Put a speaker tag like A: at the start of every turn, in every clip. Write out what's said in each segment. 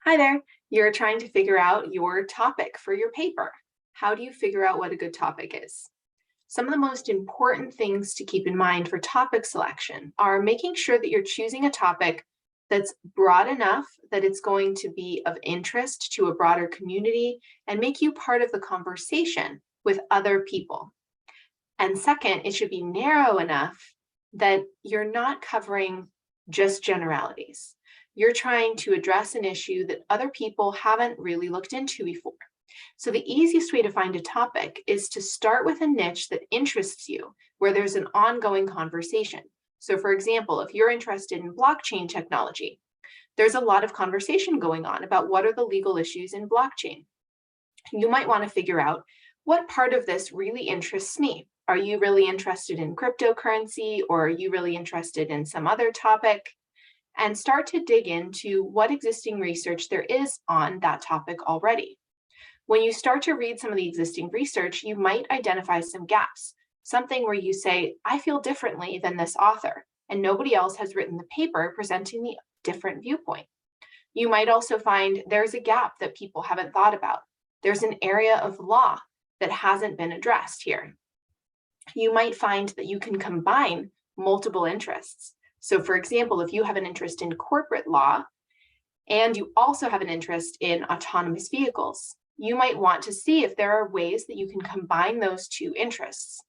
A: Hi there. You're trying to figure out your topic for your paper. How do you figure out what a good topic is? Some of the most important things to keep in mind for topic selection are making sure that you're choosing a topic that's broad enough that it's going to be of interest to a broader community and make you part of the conversation with other people. And second, it should be narrow enough that you're not covering just generalities. You're trying to address an issue that other people haven't really looked into before. So the easiest way to find a topic is to start with a niche that interests you, where there's an ongoing conversation. So for example, if you're interested in blockchain technology, there's a lot of conversation going on about what are the legal issues in blockchain. You might want to figure out what part of this really interests me. Are you really interested in cryptocurrency, or are you really interested in some other topic? And start to dig into what existing research there is on that topic already. When you start to read some of the existing research, you might identify some gaps, something where you say, I feel differently than this author, and nobody else has written the paper presenting the different viewpoint. You might also find there's a gap that people haven't thought about. There's an area of law that hasn't been addressed here. You might find that you can combine multiple interests. So for example, if you have an interest in corporate law and you also have an interest in autonomous vehicles, you might want to see if there are ways that you can combine those two interests.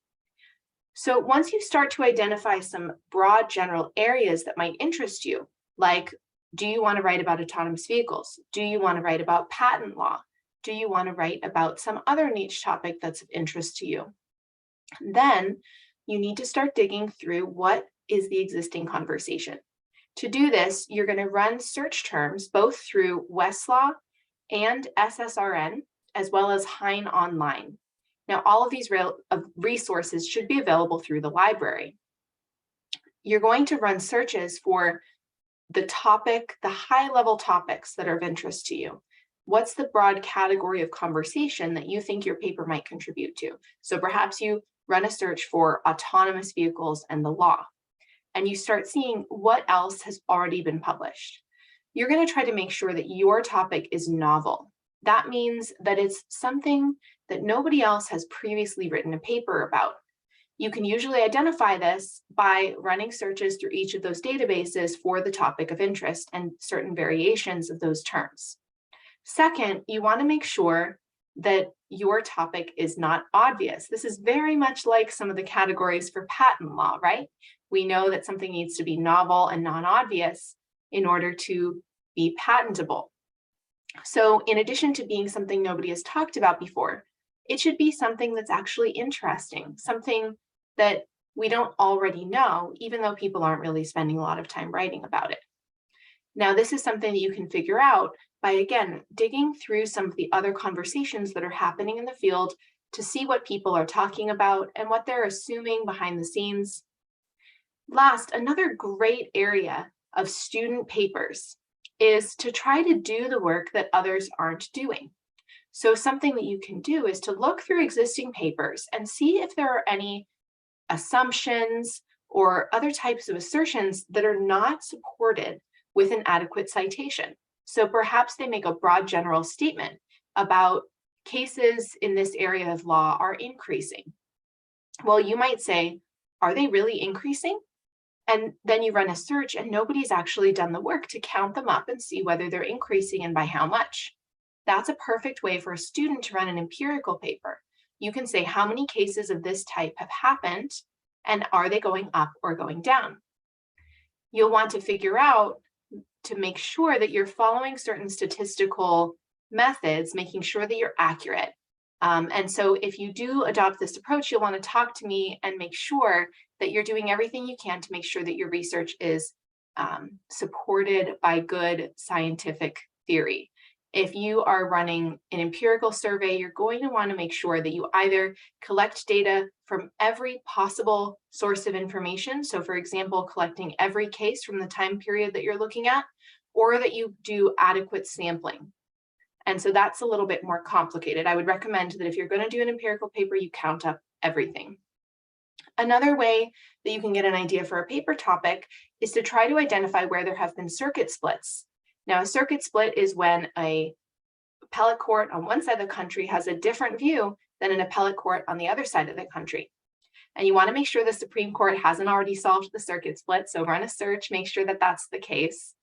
A: So once you start to identify some broad general areas that might interest you, like, do you want to write about autonomous vehicles? Do you want to write about patent law? Do you want to write about some other niche topic that's of interest to you? Then you need to start digging through what is the existing conversation. To do this, you're going to run search terms both through Westlaw and SSRN, as well as Hein Online. Now, all of these resources should be available through the library. You're going to run searches for the topic, the high-level topics that are of interest to you. What's the broad category of conversation that you think your paper might contribute to? So perhaps you run a search for autonomous vehicles and the law, and you start seeing what else has already been published. You're going to try to make sure that your topic is novel. That means that it's something that nobody else has previously written a paper about. You can usually identify this by running searches through each of those databases for the topic of interest and certain variations of those terms. Second, you want to make sure that your topic is not obvious. This is very much like some of the categories for patent law, right? We know that something needs to be novel and non-obvious in order to be patentable. So in addition to being something nobody has talked about before, it should be something that's actually interesting, something that we don't already know, even though people aren't really spending a lot of time writing about it. Now, this is something that you can figure out by, again, digging through some of the other conversations that are happening in the field to see what people are talking about and what they're assuming behind the scenes. Last, another great area of student papers is to try to do the work that others aren't doing. So something that you can do is to look through existing papers and see if there are any assumptions or other types of assertions that are not supported with an adequate citation. So perhaps they make a broad general statement about cases in this area of law are increasing. Well, you might say, are they really increasing? And then you run a search and nobody's actually done the work to count them up and see whether they're increasing and by how much. That's a perfect way for a student to run an empirical paper. You can say how many cases of this type have happened and are they going up or going down? You'll want to figure out to make sure that you're following certain statistical methods, making sure that you're accurate. And so if you do adopt this approach, you'll want to talk to me and make sure that you're doing everything you can to make sure that your research is supported by good scientific theory. If you are running an empirical survey, you're going to want to make sure that you either collect data from every possible source of information. So for example, collecting every case from the time period that you're looking at, or that you do adequate sampling. And so that's a little bit more complicated. I would recommend that if you're going to do an empirical paper, you count up everything. Another way that you can get an idea for a paper topic is to try to identify where there have been circuit splits. Now, a circuit split is when a appellate court on one side of the country has a different view than an appellate court on the other side of the country. And you want to make sure the Supreme Court hasn't already solved the circuit split. So run a search, make sure that that's the case.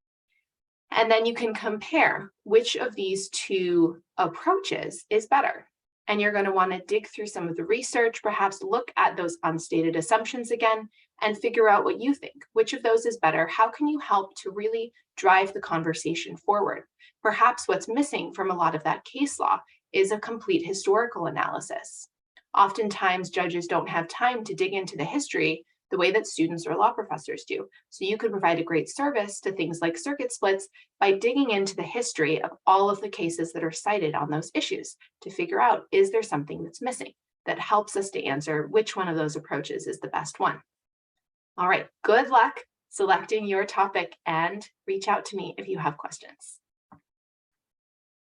A: And then you can compare which of these two approaches is better. And you're going to want to dig through some of the research, perhaps look at those unstated assumptions again, and figure out what you think. Which of those is better? How can you help to really drive the conversation forward? Perhaps what's missing from a lot of that case law is a complete historical analysis. Oftentimes, judges don't have time to dig into the history the way that students or law professors do. So you could provide a great service to things like circuit splits by digging into the history of all of the cases that are cited on those issues to figure out, is there something that's missing that helps us to answer which one of those approaches is the best one? All right, good luck selecting your topic and reach out to me if you have questions.